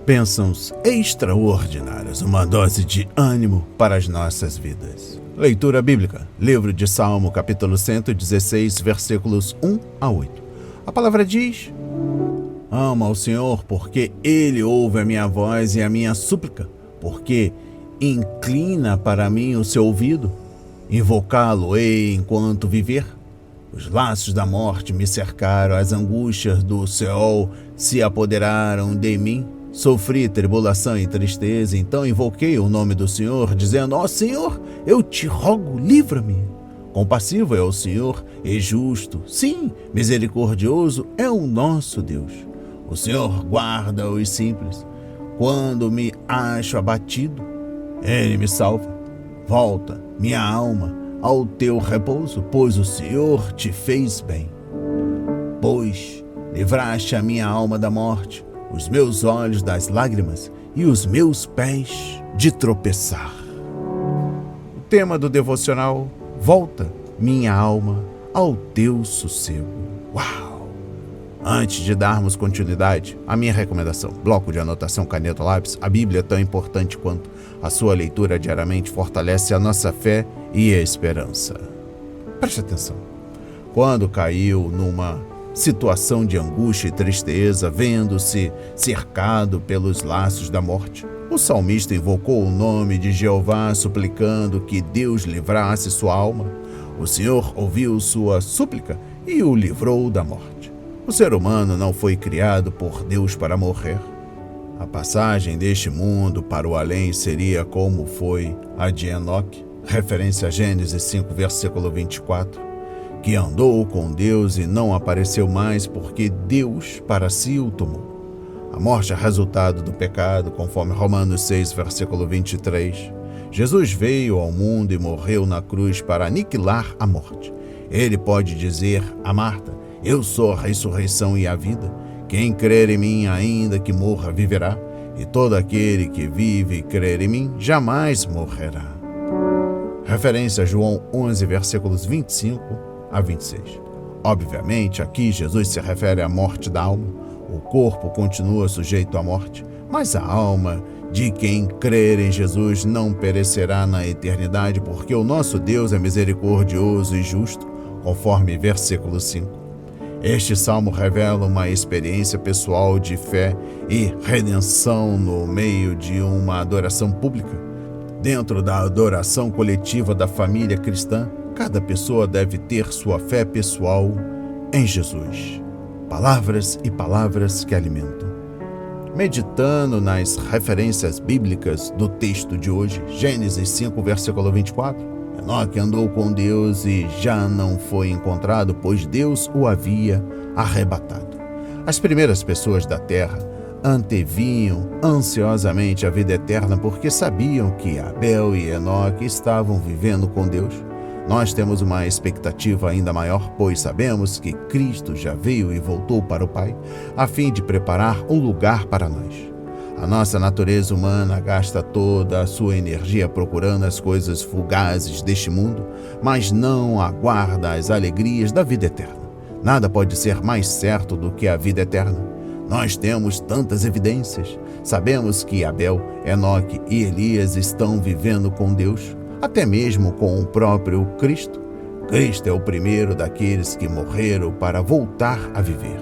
Bênçãos extraordinárias, uma dose de ânimo para as nossas vidas. Leitura bíblica, livro de Salmo, capítulo 116, versículos 1 a 8. A palavra diz: Amo ao Senhor porque Ele ouve a minha voz e a minha súplica, porque inclina para mim o seu ouvido. Invocá-lo-ei enquanto viver. Os laços da morte me cercaram, as angústias do Seol se apoderaram de mim. Sofri tribulação e tristeza, então invoquei o nome do Senhor, dizendo: Ó Senhor, eu te rogo, livra-me. Compassivo é o Senhor e justo, sim, misericordioso é o nosso Deus. O Senhor guarda os simples. Quando me acho abatido, Ele me salva. Volta, minha alma, ao teu repouso, pois o Senhor te fez bem. Pois livraste a minha alma da morte, os meus olhos das lágrimas e os meus pés de tropeçar. O tema do devocional: volta, minha alma, ao teu sossego. Uau! Antes de darmos continuidade, a minha recomendação: bloco de anotação, caneta, lápis. A Bíblia, tão importante quanto a sua leitura diariamente, fortalece a nossa fé e a esperança. Preste atenção. Quando caiu numa situação de angústia e tristeza, vendo-se cercado pelos laços da morte, o salmista invocou o nome de Jeová, suplicando que Deus livrasse sua alma. O Senhor ouviu sua súplica e o livrou da morte. O ser humano não foi criado por Deus para morrer. A passagem deste mundo para o além seria como foi a de Enoque, referência a Gênesis 5, versículo 24. Que andou com Deus e não apareceu mais porque Deus para si o tomou. A morte é resultado do pecado, conforme Romanos 6, versículo 23. Jesus veio ao mundo e morreu na cruz para aniquilar a morte. Ele pode dizer a Marta: Eu sou a ressurreição e a vida. Quem crer em mim, ainda que morra, viverá. E todo aquele que vive e crer em mim, jamais morrerá. Referência a João 11, versículos 25 a 26. Obviamente, aqui Jesus se refere à morte da alma. O corpo continua sujeito à morte, mas a alma de quem crer em Jesus não perecerá na eternidade, porque o nosso Deus é misericordioso e justo, conforme versículo 5. Este salmo revela uma experiência pessoal de fé e redenção no meio de uma adoração pública. Dentro da adoração coletiva da família cristã, cada pessoa deve ter sua fé pessoal em Jesus. Palavras e palavras que alimentam. Meditando nas referências bíblicas do texto de hoje, Gênesis 5, versículo 24, Enoque andou com Deus e já não foi encontrado, pois Deus o havia arrebatado. As primeiras pessoas da terra anteviam ansiosamente a vida eterna porque sabiam que Abel e Enoque estavam vivendo com Deus. Nós temos uma expectativa ainda maior, pois sabemos que Cristo já veio e voltou para o Pai, a fim de preparar um lugar para nós. A nossa natureza humana gasta toda a sua energia procurando as coisas fugazes deste mundo, mas não aguarda as alegrias da vida eterna. Nada pode ser mais certo do que a vida eterna. Nós temos tantas evidências. Sabemos que Abel, Enoque e Elias estão vivendo com Deus, até mesmo com o próprio Cristo. Cristo é o primeiro daqueles que morreram para voltar a viver.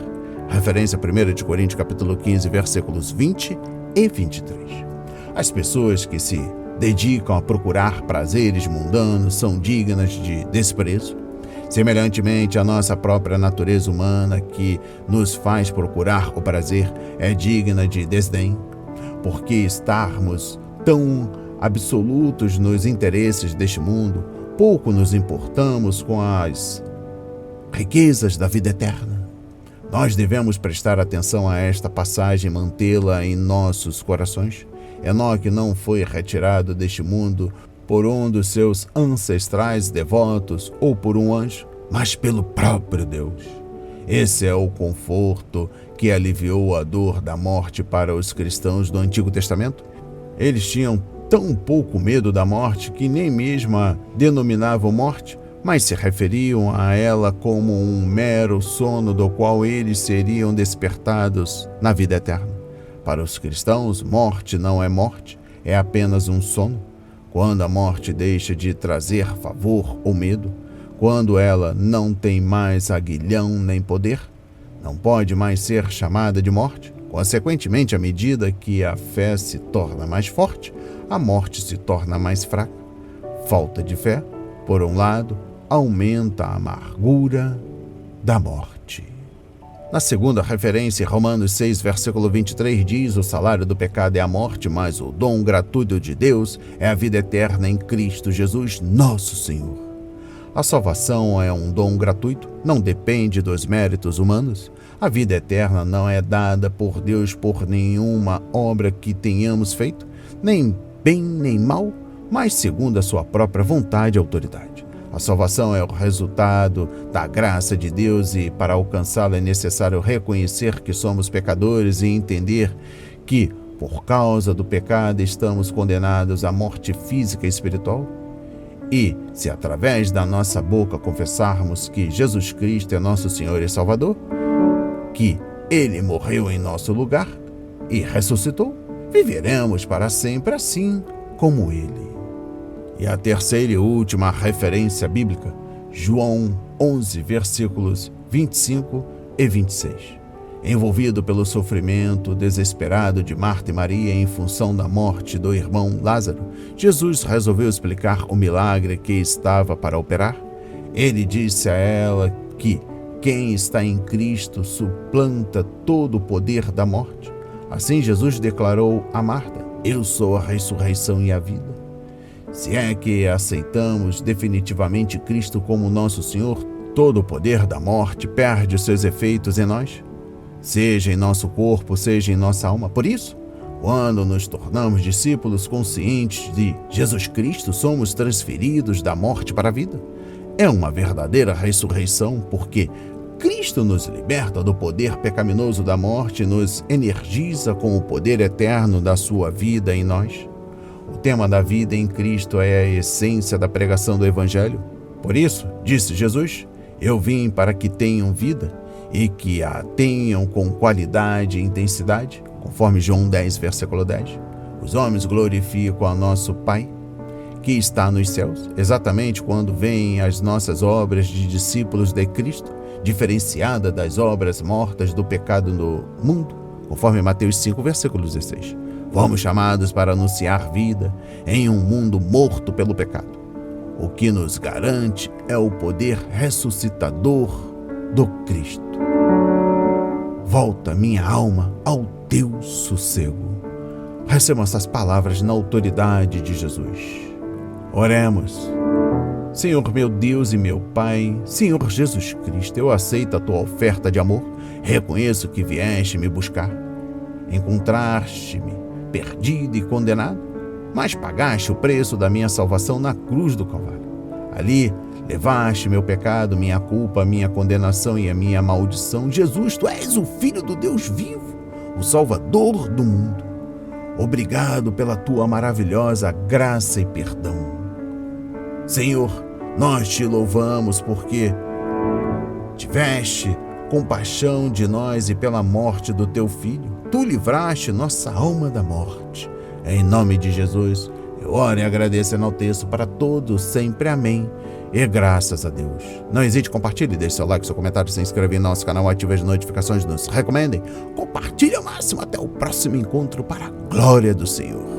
Referência a 1 Coríntios capítulo 15, versículos 20 e 23. As pessoas que se dedicam a procurar prazeres mundanos são dignas de desprezo. Semelhantemente, a nossa própria natureza humana, que nos faz procurar o prazer, é digna de desdém. Porque estarmos tão absolutos nos interesses deste mundo, pouco nos importamos com as riquezas da vida eterna. Nós devemos prestar atenção a esta passagem e mantê-la em nossos corações. Enoque não foi retirado deste mundo por um dos seus ancestrais devotos ou por um anjo, mas pelo próprio Deus. Esse é o conforto que aliviou a dor da morte para os cristãos do Antigo Testamento. Eles tinham tão pouco medo da morte que nem mesmo a denominavam morte, mas se referiam a ela como um mero sono do qual eles seriam despertados na vida eterna. Para os cristãos, morte não é morte, é apenas um sono. Quando a morte deixa de trazer favor ou medo, quando ela não tem mais aguilhão nem poder, não pode mais ser chamada de morte. Consequentemente, à medida que a fé se torna mais forte, a morte se torna mais fraca. Falta de fé, por um lado, aumenta a amargura da morte. Na segunda referência, Romanos 6, versículo 23 diz: o salário do pecado é a morte, mas o dom gratuito de Deus é a vida eterna em Cristo Jesus, nosso Senhor. A salvação é um dom gratuito, não depende dos méritos humanos. A vida eterna não é dada por Deus por nenhuma obra que tenhamos feito, nem bem nem mal, mas segundo a sua própria vontade e autoridade. A salvação é o resultado da graça de Deus e, para alcançá-la, é necessário reconhecer que somos pecadores e entender que, por causa do pecado, estamos condenados à morte física e espiritual. E, se através da nossa boca confessarmos que Jesus Cristo é nosso Senhor e Salvador, que Ele morreu em nosso lugar e ressuscitou, viveremos para sempre assim como Ele. E a terceira e última referência bíblica, João 11, versículos 25 e 26. Envolvido pelo sofrimento desesperado de Marta e Maria em função da morte do irmão Lázaro, Jesus resolveu explicar o milagre que estava para operar. Ele disse a ela que quem está em Cristo suplanta todo o poder da morte. Assim Jesus declarou a Marta: eu sou a ressurreição e a vida. Se é que aceitamos definitivamente Cristo como nosso Senhor, todo o poder da morte perde seus efeitos em nós, seja em nosso corpo, seja em nossa alma. Por isso, quando nos tornamos discípulos conscientes de Jesus Cristo, somos transferidos da morte para a vida. É uma verdadeira ressurreição, porque Cristo nos liberta do poder pecaminoso da morte e nos energiza com o poder eterno da sua vida em nós. O tema da vida em Cristo é a essência da pregação do Evangelho. Por isso, disse Jesus, eu vim para que tenham vida e que a tenham com qualidade e intensidade, conforme João 10, versículo 10. Os homens glorificam a nosso Pai, que está nos céus, exatamente quando veem as nossas obras de discípulos de Cristo, diferenciada das obras mortas do pecado no mundo, conforme Mateus 5, versículo 16. Fomos chamados para anunciar vida em um mundo morto pelo pecado. O que nos garante é o poder ressuscitador do Cristo. Volta minha alma ao teu sossego. Receba essas palavras na autoridade de Jesus. Oremos. Senhor meu Deus e meu Pai, Senhor Jesus Cristo, eu aceito a tua oferta de amor, reconheço que vieste me buscar, encontraste-me perdido e condenado, mas pagaste o preço da minha salvação na cruz do Calvário. Ali levaste meu pecado, minha culpa, minha condenação e a minha maldição. Jesus, tu és o Filho do Deus vivo, o Salvador do mundo. Obrigado pela tua maravilhosa graça e perdão. Senhor, nós te louvamos porque tiveste compaixão de nós e pela morte do teu Filho. Tu livraste nossa alma da morte. Em nome de Jesus, eu oro e agradeço e enalteço para todos sempre. Amém. E graças a Deus. Não hesite, compartilhe, deixe seu like, seu comentário, se inscreva em nosso canal, ative as notificações, nos recomendem. Compartilhe ao máximo. Até o próximo encontro para a glória do Senhor.